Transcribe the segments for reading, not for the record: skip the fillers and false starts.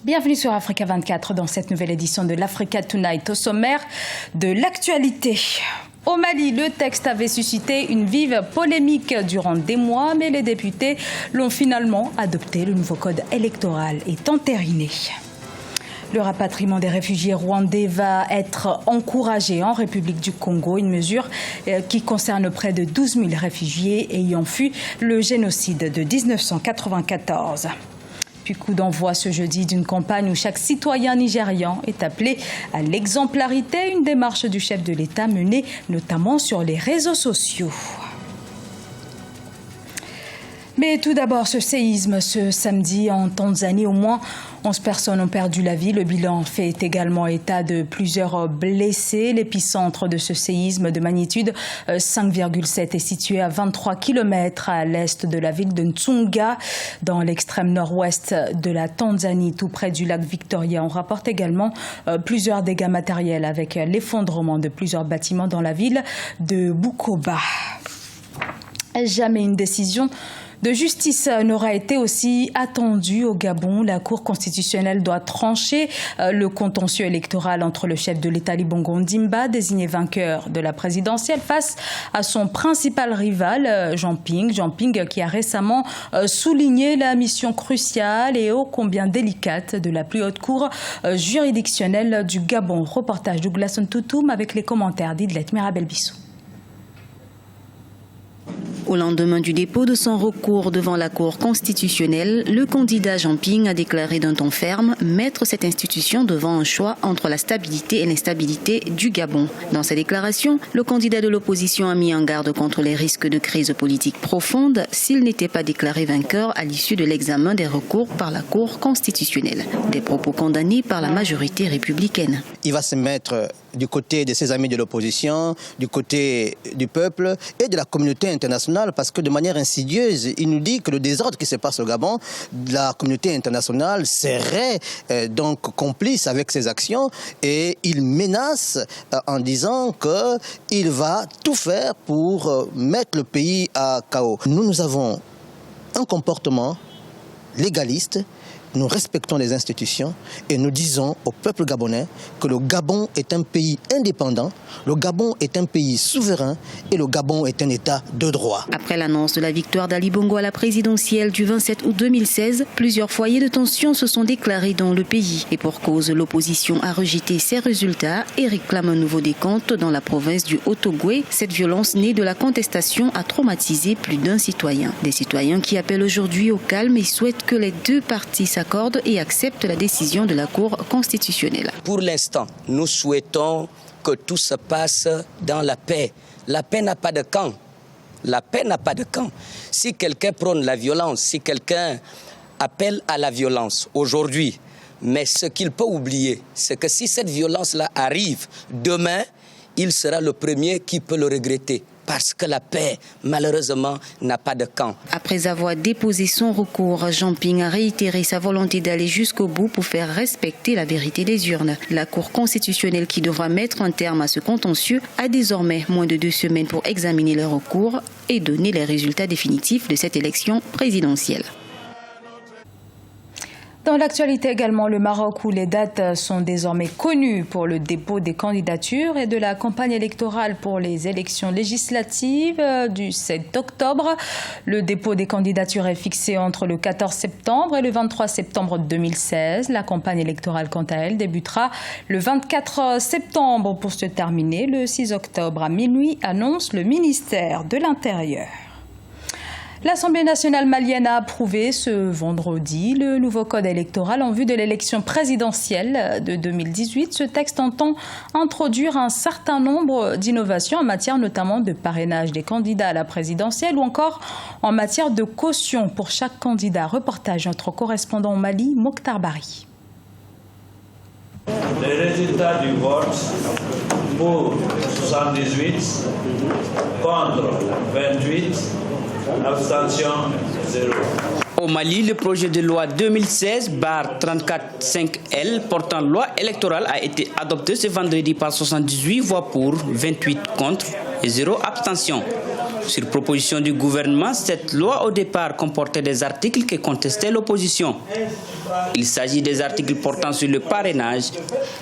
Bienvenue sur Africa 24 dans cette nouvelle édition de l'Africa Tonight. Au sommaire de l'actualité. Au Mali, le texte avait suscité une vive polémique durant des mois, mais les députés l'ont finalement adopté. Le nouveau code électoral est entériné. Le rapatriement des réfugiés rwandais va être encouragé en République du Congo, une mesure qui concerne près de 12 000 réfugiés ayant fui le génocide de 1994. Puis coup d'envoi ce jeudi d'une campagne où chaque citoyen nigérian est appelé à l'exemplarité, une démarche du chef de l'État menée notamment sur les réseaux sociaux. Mais tout d'abord, ce séisme ce samedi en Tanzanie, au moins 11 personnes ont perdu la vie. Le bilan fait également état de plusieurs blessés. L'épicentre de ce séisme de magnitude 5,7 est situé à 23 km à l'est de la ville de Ntsunga, dans l'extrême nord-ouest de la Tanzanie, tout près du lac Victoria. On rapporte également plusieurs dégâts matériels avec l'effondrement de plusieurs bâtiments dans la ville de Bukoba. Jamais une décision de justice n'aura été aussi attendue au Gabon. La Cour constitutionnelle doit trancher le contentieux électoral entre le chef de l'État Ali Bongo Ondimba, désigné vainqueur de la présidentielle, face à son principal rival, Jean Ping. Jean Ping qui a récemment souligné la mission cruciale et ô combien délicate de la plus haute cour juridictionnelle du Gabon. Reportage Douglas Ntoutoum avec les commentaires d'Idlet Mirabel-Bissou. Au lendemain du dépôt de son recours devant la Cour constitutionnelle, le candidat Jean Ping a déclaré d'un ton ferme mettre cette institution devant un choix entre la stabilité et l'instabilité du Gabon. Dans sa déclaration, le candidat de l'opposition a mis en garde contre les risques de crise politique profonde s'il n'était pas déclaré vainqueur à l'issue de l'examen des recours par la Cour constitutionnelle. Des propos condamnés par la majorité républicaine. Il va se mettre du côté de ses amis de l'opposition, du côté du peuple et de la communauté internationale, parce que de manière insidieuse, il nous dit que le désordre qui se passe au Gabon, la communauté internationale serait donc complice avec ses actions, et il menace en disant qu'il va tout faire pour mettre le pays à chaos. Nous avons un comportement légaliste. Nous respectons les institutions et nous disons au peuple gabonais que le Gabon est un pays indépendant, le Gabon est un pays souverain et le Gabon est un État de droit. Après l'annonce de la victoire d'Ali Bongo à la présidentielle du 27 août 2016, plusieurs foyers de tension se sont déclarés dans le pays. Et pour cause, l'opposition a rejeté ces résultats et réclame un nouveau décompte dans la province du Haut-Ogooué. Cette violence née de la contestation a traumatisé plus d'un citoyen. Des citoyens qui appellent aujourd'hui au calme et souhaitent que les deux parties s'accordent et accepte la décision de la Cour constitutionnelle. Pour l'instant, nous souhaitons que tout se passe dans la paix. La paix n'a pas de camp. La paix n'a pas de camp. Si quelqu'un prône la violence, si quelqu'un appelle à la violence aujourd'hui, mais ce qu'il peut oublier, c'est que si cette violence-là arrive demain, il sera le premier qui peut le regretter. Parce que la paix, malheureusement, n'a pas de camp. Après avoir déposé son recours, Jean Ping a réitéré sa volonté d'aller jusqu'au bout pour faire respecter la vérité des urnes. La Cour constitutionnelle, qui devra mettre un terme à ce contentieux, a désormais moins de 2 semaines pour examiner le recours et donner les résultats définitifs de cette élection présidentielle. Dans l'actualité également, le Maroc, où les dates sont désormais connues pour le dépôt des candidatures et de la campagne électorale pour les élections législatives du 7 octobre. Le dépôt des candidatures est fixé entre le 14 septembre et le 23 septembre 2016. La campagne électorale, quant à elle, débutera le 24 septembre pour se terminer le 6 octobre à minuit, annonce le ministère de l'Intérieur. L'Assemblée nationale malienne a approuvé ce vendredi le nouveau code électoral en vue de l'élection présidentielle de 2018. Ce texte entend introduire un certain nombre d'innovations en matière notamment de parrainage des candidats à la présidentielle ou encore en matière de caution pour chaque candidat. Reportage notre correspondant au Mali, Mokhtar Bari. Les résultats du vote pour 78, contre 28, abstention 0. Au Mali, le projet de loi 2016-34-5L portant loi électorale a été adopté ce vendredi par 78 voix pour, 28 contre et 0 abstention. Sur proposition du gouvernement, cette loi au départ comportait des articles que contestait l'opposition. Il s'agit des articles portant sur le parrainage,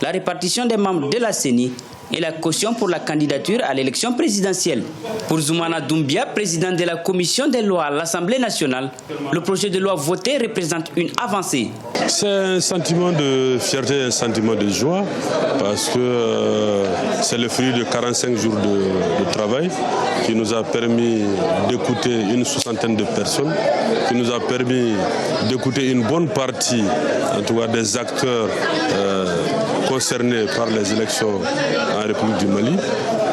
la répartition des membres de la CENI et la caution pour la candidature à l'élection présidentielle. Pour Zoumana Doumbia, président de la commission des lois à l'Assemblée nationale, le projet de loi voté représente une avancée. C'est un sentiment de fierté, un sentiment de joie, parce que c'est le fruit de 45 jours de travail qui nous a permis d'écouter une soixantaine de personnes, qui nous a permis d'écouter une bonne partie, en tout cas des acteurs concernés par les élections en République du Mali,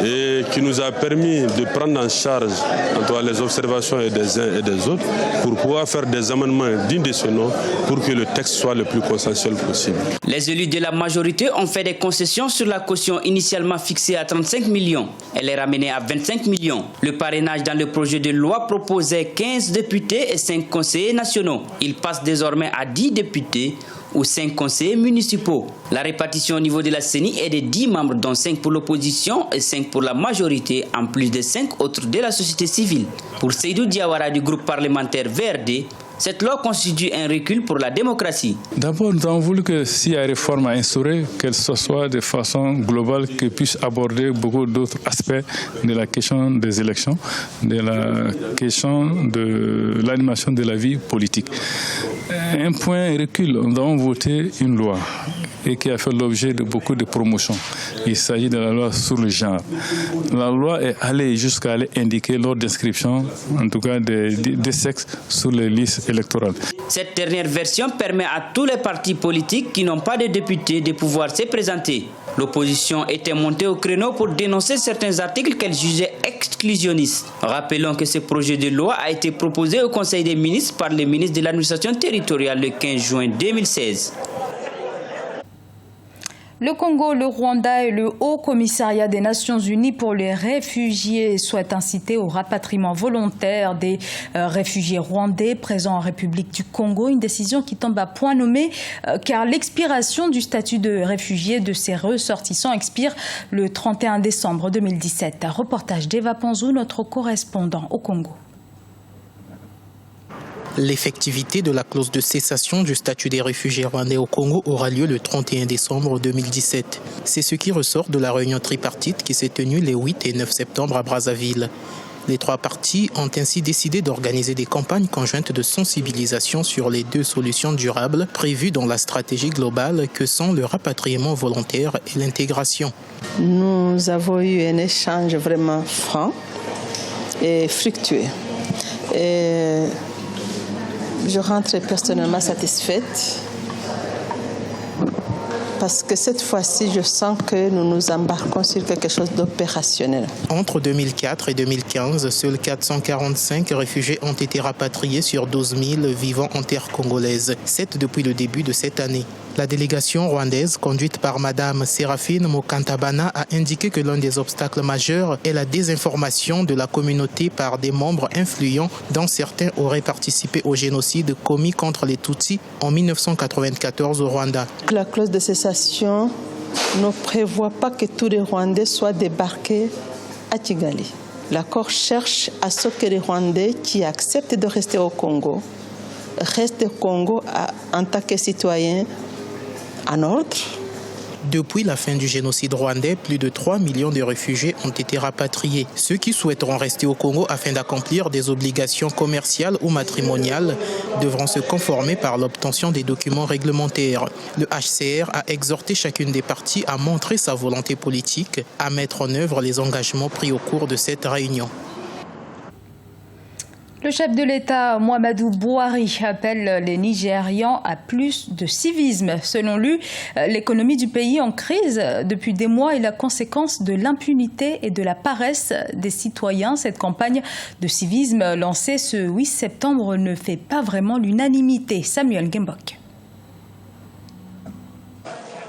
et qui nous a permis de prendre en charge en tout cas les observations des uns et des autres pour pouvoir faire des amendements dignes de ce nom pour que le texte soit le plus consensuel possible. Les élus de la majorité ont fait des concessions sur la caution initialement fixée à 35 millions. Elle est ramenée à 25 millions. Le parrainage dans le projet de loi proposait 15 députés et 5 conseillers nationaux. Il passe désormais à 10 députés ou 5 conseillers municipaux. La répartition au niveau de la CENI est de 10 membres, dont 5 pour l'opposition et 5 pour la majorité, en plus de 5 autres de la société civile. Pour Seydou Diawara du groupe parlementaire VRD, cette loi constitue un recul pour la démocratie. D'abord, nous avons voulu que s'il y a réforme à instaurer, qu'elle soit de façon globale, qu'elle puisse aborder beaucoup d'autres aspects de la question des élections, de la question de l'animation de la vie politique. Un point recul, nous avons voté une loi et qui a fait l'objet de beaucoup de promotions. Il s'agit de la loi sur le genre. La loi est allée jusqu'à aller indiquer lors d'inscription, en tout cas des sexes sur les listes électorales. Cette dernière version permet à tous les partis politiques qui n'ont pas de députés de pouvoir se présenter. L'opposition était montée au créneau pour dénoncer certains articles qu'elle jugeait exclusionnistes. Rappelons que ce projet de loi a été proposé au Conseil des ministres par le ministre de l'administration territoriale le 15 juin 2016. Le Congo, le Rwanda et le Haut Commissariat des Nations Unies pour les réfugiés souhaitent inciter au rapatriement volontaire des réfugiés rwandais présents en République du Congo. Une décision qui tombe à point nommé car l'expiration du statut de réfugié de ces ressortissants expire le 31 décembre 2017. Un reportage d'Eva Panzou, notre correspondant au Congo. L'effectivité de la clause de cessation du statut des réfugiés rwandais au Congo aura lieu le 31 décembre 2017. C'est ce qui ressort de la réunion tripartite qui s'est tenue les 8 et 9 septembre à Brazzaville. Les 3 parties ont ainsi décidé d'organiser des campagnes conjointes de sensibilisation sur les 2 solutions durables prévues dans la stratégie globale que sont le rapatriement volontaire et l'intégration. Nous avons eu un échange vraiment franc et fructueux. Je rentre personnellement satisfaite parce que cette fois-ci, je sens que nous nous embarquons sur quelque chose d'opérationnel. Entre 2004 et 2015, seuls 445 réfugiés ont été rapatriés sur 12 000 vivant en terre congolaise, 7 depuis le début de cette année. La délégation rwandaise, conduite par Mme Séraphine Mokantabana, a indiqué que l'un des obstacles majeurs est la désinformation de la communauté par des membres influents, dont certains auraient participé au génocide commis contre les Tutsis en 1994 au Rwanda. La clause de cessation ne prévoit pas que tous les Rwandais soient débarqués à Kigali. L'accord cherche à ce que les Rwandais qui acceptent de rester au Congo restent au Congo en tant que citoyens en ordre. Depuis la fin du génocide rwandais, plus de 3 millions de réfugiés ont été rapatriés. Ceux qui souhaiteront rester au Congo afin d'accomplir des obligations commerciales ou matrimoniales devront se conformer par l'obtention des documents réglementaires. Le HCR a exhorté chacune des parties à montrer sa volonté politique, à mettre en œuvre les engagements pris au cours de cette réunion. Le chef de l'État, Muhammadu Buhari, appelle les Nigérians à plus de civisme. Selon lui, l'économie du pays en crise depuis des mois est la conséquence de l'impunité et de la paresse des citoyens. Cette campagne de civisme lancée ce 8 septembre ne fait pas vraiment l'unanimité. Samuel Gembok.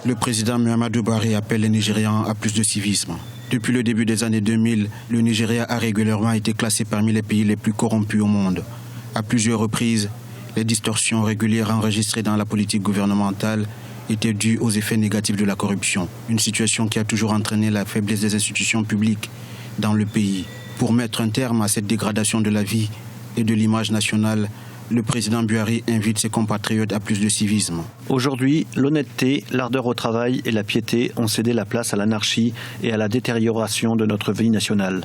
Le président Muhammadu Buhari appelle les Nigérians à plus de civisme. Depuis le début des années 2000, le Nigeria a régulièrement été classé parmi les pays les plus corrompus au monde. À plusieurs reprises, les distorsions régulières enregistrées dans la politique gouvernementale étaient dues aux effets négatifs de la corruption. Une situation qui a toujours entraîné la faiblesse des institutions publiques, dans le pays. Pour mettre un terme à cette dégradation de la vie et de l'image nationale, le président Buhari invite ses compatriotes à plus de civisme. Aujourd'hui, l'honnêteté, l'ardeur au travail et la piété ont cédé la place à l'anarchie et à la détérioration de notre vie nationale.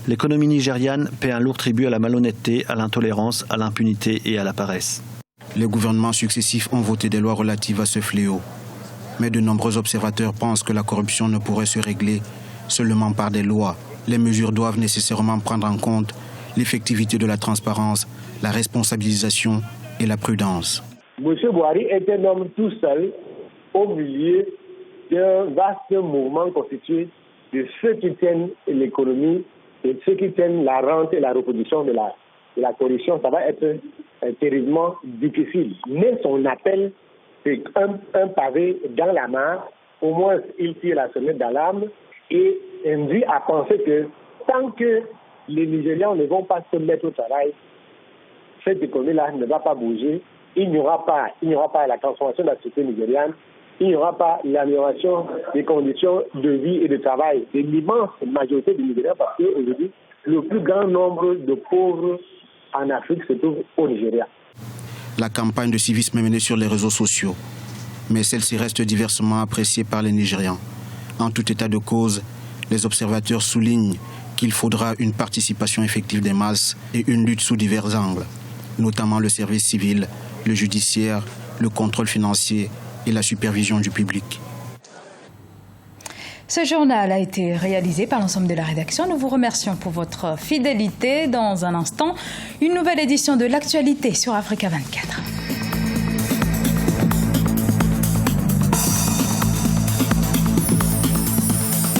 L'économie nigériane paie un lourd tribut à la malhonnêteté, à l'intolérance, à l'impunité et à la paresse. Les gouvernements successifs ont voté des lois relatives à ce fléau. Mais de nombreux observateurs pensent que la corruption ne pourrait se régler seulement par des lois. Les mesures doivent nécessairement prendre en compte l'effectivité de la transparence, la responsabilisation et la prudence. M. Buhari est un homme tout seul au milieu d'un vaste mouvement constitué de ceux qui tiennent l'économie et ceux qui tiennent la rente et la reproduction de la corruption. Ça va être terriblement difficile. Mais son appel, c'est un pavé dans la mare. Au moins, il tire la sonnette d'alarme et induit à penser que tant que les Nigérians ne vont pas se mettre au travail, cette économie-là ne va pas bouger. Il n'y aura pas la transformation de la société nigériane. Il n'y aura pas l'amélioration des conditions de vie et de travail de l'immense majorité des Nigériens, parce qu'aujourd'hui, le plus grand nombre de pauvres en Afrique se trouve au Nigeria. La campagne de civisme est menée sur les réseaux sociaux, mais celle-ci reste diversement appréciée par les Nigérians. En tout état de cause, les observateurs soulignent qu'il faudra une participation effective des masses et une lutte sous divers angles, notamment le service civil, le judiciaire, le contrôle financier et la supervision du public. Ce journal a été réalisé par l'ensemble de la rédaction. Nous vous remercions pour votre fidélité. Dans un instant, une nouvelle édition de l'actualité sur Africa 24.